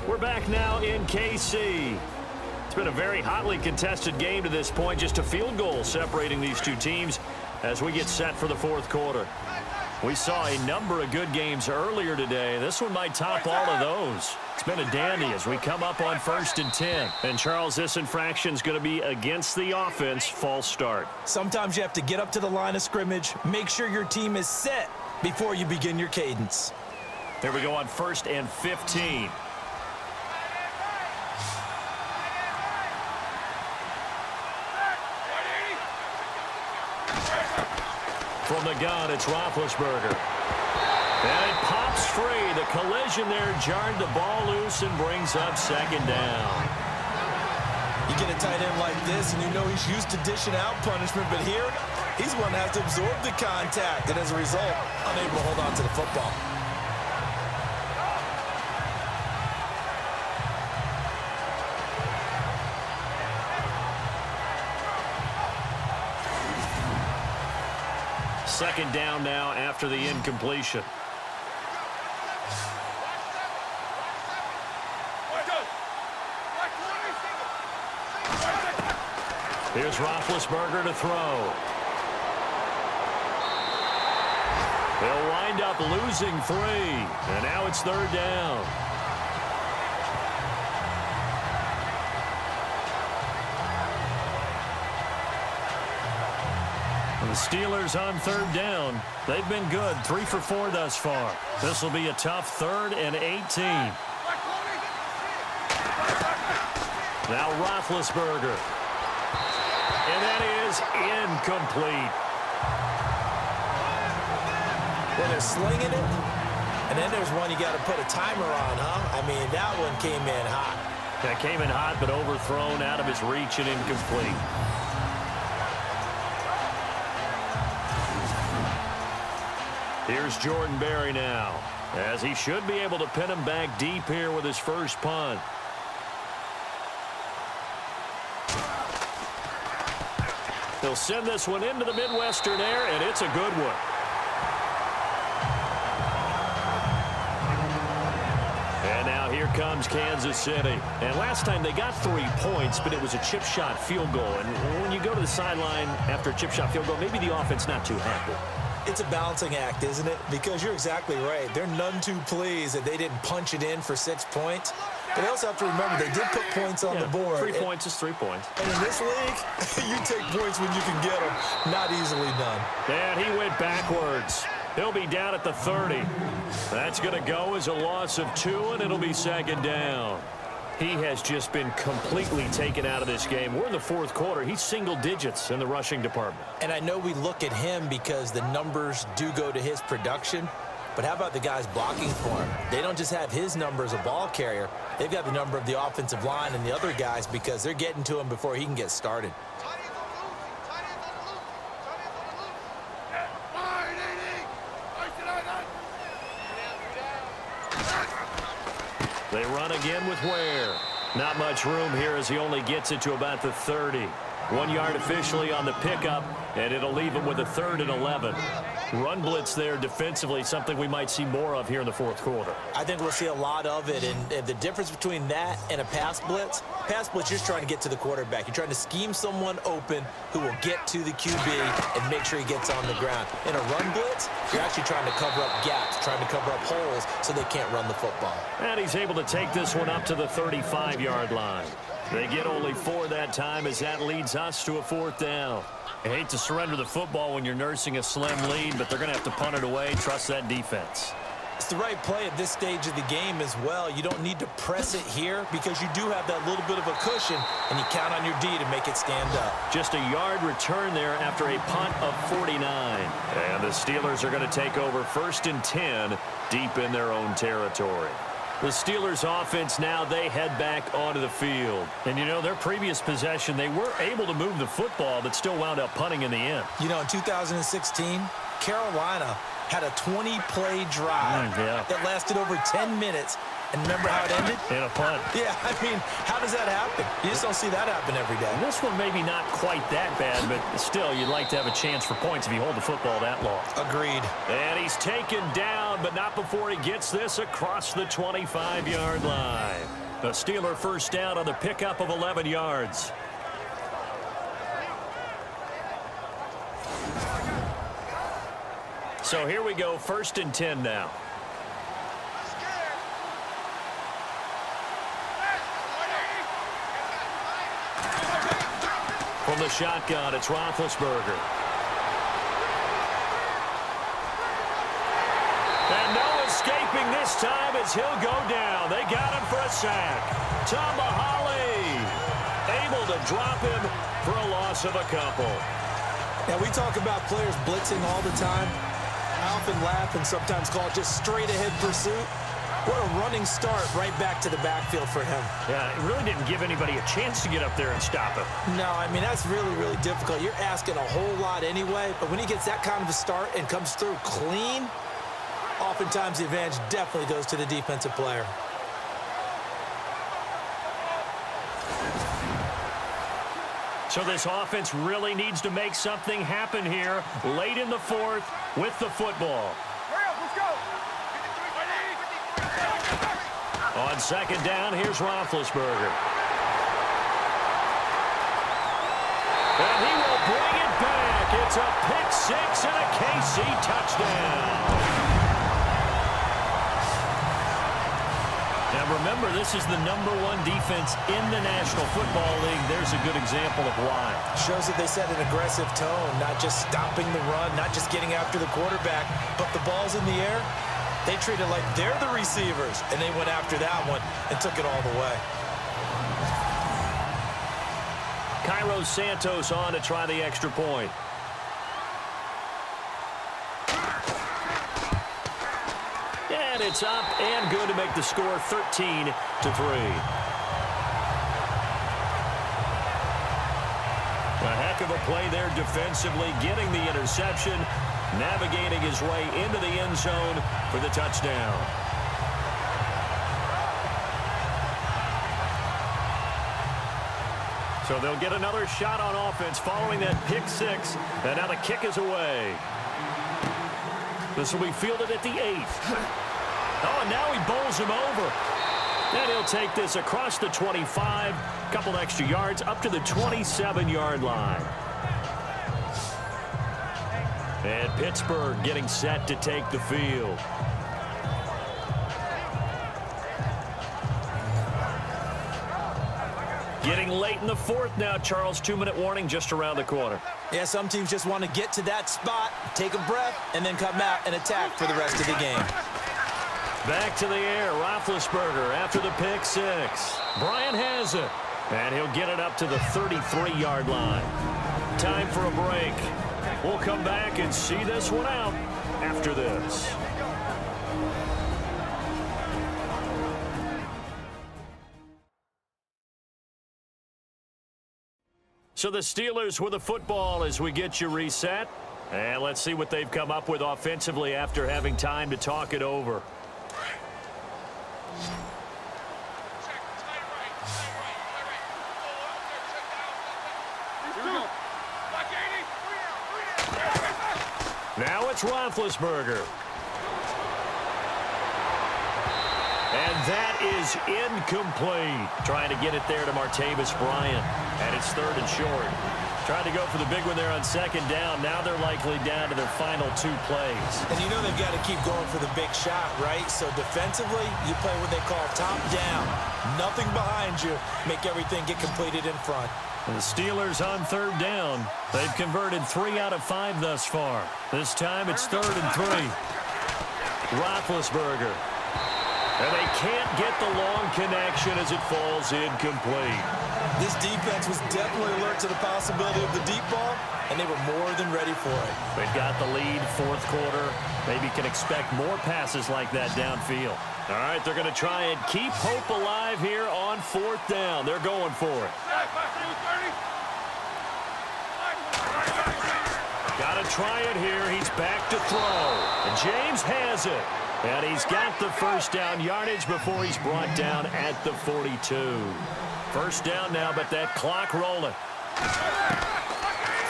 We're back now in KC. It's been a very hotly contested game to this point. Just a field goal separating these two teams as we get set for the fourth quarter. We saw a number of good games earlier today. This one might top all of those. It's been a dandy as we come up on 1st and 10. And, Charles, this infraction is going to be against the offense. False start. Sometimes you have to get up to the line of scrimmage, make sure your team is set before you begin your cadence. Here we go on 1st and 15. From the gun, it's Roethlisberger. And it pops free. The collision there jarred the ball loose and brings up 2nd down. You get a tight end like this, and you know he's used to dishing out punishment, but here, he's one that has to absorb the contact, and as a result, unable to hold on to the football. Second down now after the incompletion. Here's Roethlisberger to throw. He'll wind up losing 3, and now it's 3rd down. The Steelers on 3rd down. They've been good, 3 for 4 thus far. This will be a tough 3rd and 18. Now Roethlisberger. And that is incomplete. Well, they're slinging it, and then there's one you got to put a timer on, huh? I mean, that one came in hot. That came in hot, but overthrown out of his reach and incomplete. Here's Jordan Berry now, as he should be able to pin him back deep here with his first punt. He'll send this one into the Midwestern air, and it's a good one. And now here comes Kansas City. And last time they got 3 points, but it was a chip shot field goal. And when you go to the sideline after a chip shot field goal, maybe the offense not too happy. It's a balancing act, isn't it? Because you're exactly right. They're none too pleased that they didn't punch it in for 6 points. But they also have to remember they did put points on the board. 3 points is 3 points. And in this league, you take points when you can get them. Not easily done. And he went backwards. He'll be down at the 30. That's going to go as a loss of 2, and it'll be 2nd down. He has just been completely taken out of this game. We're in the 4th quarter. He's single digits in the rushing department. And I know we look at him because the numbers do go to his production. But how about the guys blocking for him? They don't just have his number as a ball carrier. They've got the number of the offensive line and the other guys because they're getting to him before he can get started. They run again with Ware. Not much room here as he only gets it to about the 30. 1 yard officially on the pickup, and it'll leave him with a 3rd and 11. Run blitz there defensively, something we might see more of here in the 4th quarter. I think we'll see a lot of it, and the difference between that and a pass blitz, you're just trying to get to the quarterback. You're trying to scheme someone open who will get to the QB and make sure he gets on the ground. In a run blitz, you're actually trying to cover up gaps, trying to cover up holes so they can't run the football. And he's able to take this one up to the 35-yard line. They get only 4 that time as that leads us to a 4th down. I hate to surrender the football when you're nursing a slim lead, but they're going to have to punt it away. Trust that defense. It's the right play at this stage of the game as well. You don't need to press it here because you do have that little bit of a cushion, and you count on your D to make it stand up. Just a yard return there after a punt of 49. And the Steelers are going to take over 1st and 10 deep in their own territory. The Steelers offense now, they head back onto the field. And, you know, their previous possession, they were able to move the football but still wound up punting in the end. You know, in 2016, Carolina had a 20-play drive that lasted over 10 minutes. And remember how it ended? In a punt. Yeah, I mean, how does that happen? You just don't see that happen every day. This one maybe not quite that bad, but still, you'd like to have a chance for points if you hold the football that long. Agreed. And he's taken down, but not before he gets this across the 25-yard line. A Steeler first down on the pickup of 11 yards. So here we go, 1st and 10 now. From the shotgun, it's Roethlisberger. And no escaping this time as he'll go down. They got him for a sack. Tomahali able to drop him for a loss of a couple. Now, we talk about players blitzing all the time. I often laugh and sometimes call it just straight-ahead pursuit. What a running start right back to the backfield for him. Yeah, it really didn't give anybody a chance to get up there and stop him. No, I mean, that's really, really difficult. You're asking a whole lot anyway, but when he gets that kind of a start and comes through clean, oftentimes the advantage definitely goes to the defensive player. So this offense really needs to make something happen here late in the 4th with the football. On 2nd down, here's Roethlisberger. And he will bring it back. It's a pick-6 and a KC touchdown. Now remember, this is the #1 defense in the National Football League. There's a good example of why. Shows that they set an aggressive tone, not just stopping the run, not just getting after the quarterback, but the ball's in the air. They treat it like they're the receivers, and they went after that one and took it all the way. Cairo Santos on to try the extra point. And it's up and good to make the score 13-3. A heck of a play there defensively, getting the interception, navigating his way into the end zone for the touchdown. So they'll get another shot on offense following that pick-6, and now the kick is away. This will be fielded at the 8. Oh, and now he bowls him over. And he'll take this across the 25, couple extra yards, up to the 27-yard line. And Pittsburgh getting set to take the field. Getting late in the 4th now, Charles. 2-minute warning just around the corner. Yeah, some teams just want to get to that spot, take a breath, and then come out and attack for the rest of the game. Back to the air, Roethlisberger after the pick-6. Bryant has it, and he'll get it up to the 33-yard line. Time for a break. We'll come back and see this one out after this. So the Steelers with the football as we get you reset. And let's see what they've come up with offensively after having time to talk it over. Now it's Roethlisberger. And that is incomplete. Trying to get it there to Martavis Bryant. And it's 3rd and short. Trying to go for the big one there on 2nd down. Now they're likely down to their final 2 plays. And you know they've got to keep going for the big shot, right? So defensively, you play what they call top down. Nothing behind you. Make everything get completed in front. And the Steelers on 3rd down. They've converted 3 out of 5 thus far. This time it's 3rd and 3. Roethlisberger. And they can't get the long connection as it falls incomplete. This defense was definitely alert to the possibility of the deep ball, and they were more than ready for it. They've got the lead, 4th quarter. Maybe can expect more passes like that downfield. All right, they're going to try and keep hope alive here on 4th down. They're going for it. Got to try it here. He's back to throw. And James has it. And he's got the first down yardage before he's brought down at the 42. First down now, but that clock rolling.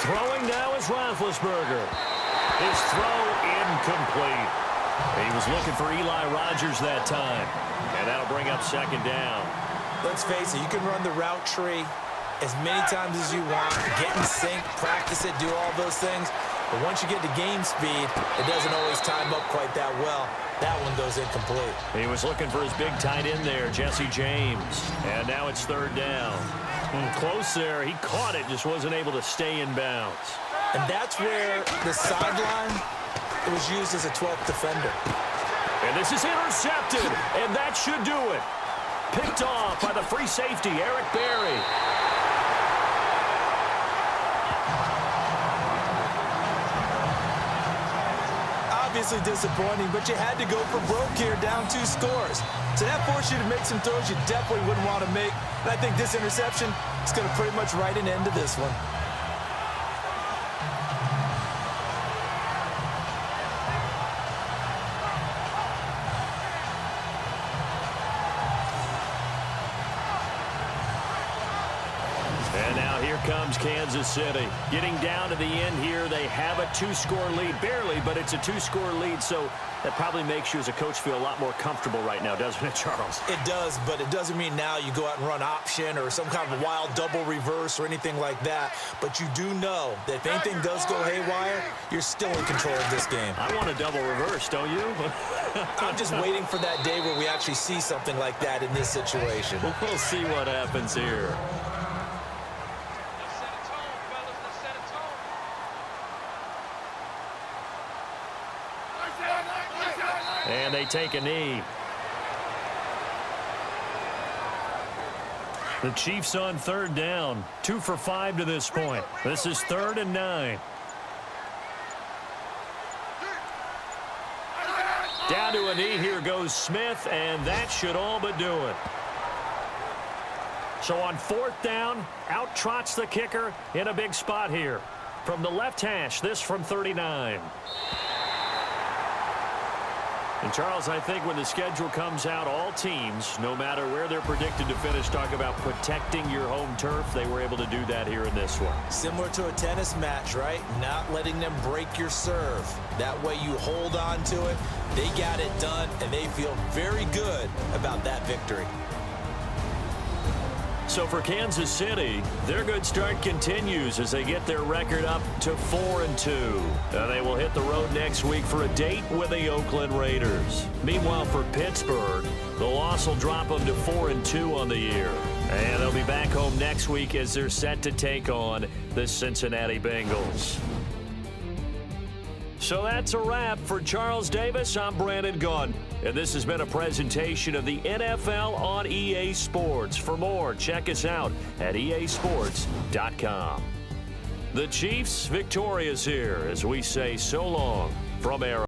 Throwing now is Roethlisberger. His throw incomplete. He was looking for Eli Rogers that time. And that'll bring up second down. Let's face it, you can run the route tree as many times as you want, get in sync, practice it, do all those things. But once you get to game speed, it doesn't always time up quite that well. That one goes incomplete. He was looking for his big tight end there, Jesse James. And now it's third down. Close there. He caught it, just wasn't able to stay in bounds. And that's where the sideline was used as a 12th defender. And this is intercepted, and that should do it. Picked off by the free safety, Eric Berry. Obviously disappointing, but you had to go for broke here, down 2 scores. So that forced you to make some throws you definitely wouldn't want to make. And I think this interception is going to pretty much write an end to this one. And now here comes Kansas City. Getting down to the end here, they have a 2-score lead. Barely, but it's a 2-score lead, so that probably makes you as a coach feel a lot more comfortable right now, doesn't it, Charles? It does, but it doesn't mean now you go out and run option or some kind of a wild double reverse or anything like that. But you do know that if anything does go haywire, you're still in control of this game. I want a double reverse, don't you? I'm just waiting for that day where we actually see something like that in this situation. We'll see what happens here. And they take a knee. The Chiefs on third down. 2 for 5 to this point. This is 3rd and 9. Down to a knee. Here goes Smith, and that should all but do it. So on 4th down, out trots the kicker in a big spot here. From the left hash, this from 39. And, Charles, I think when the schedule comes out, all teams, no matter where they're predicted to finish, talk about protecting your home turf. They were able to do that here in this one. Similar to a tennis match, right? Not letting them break your serve. That way you hold on to it. They got it done, and they feel very good about that victory. So for Kansas City, their good start continues as they get their record up to 4-2. They will hit the road next week for a date with the Oakland Raiders. Meanwhile, for Pittsburgh, the loss will drop them to 4-2 on the year. And they'll be back home next week as they're set to take on the Cincinnati Bengals. So that's a wrap. For Charles Davis, I'm Brandon Gunn. And this has been a presentation of the NFL on EA Sports. For more, check us out at easports.com. The Chiefs victorious here as we say so long from Arrowhead.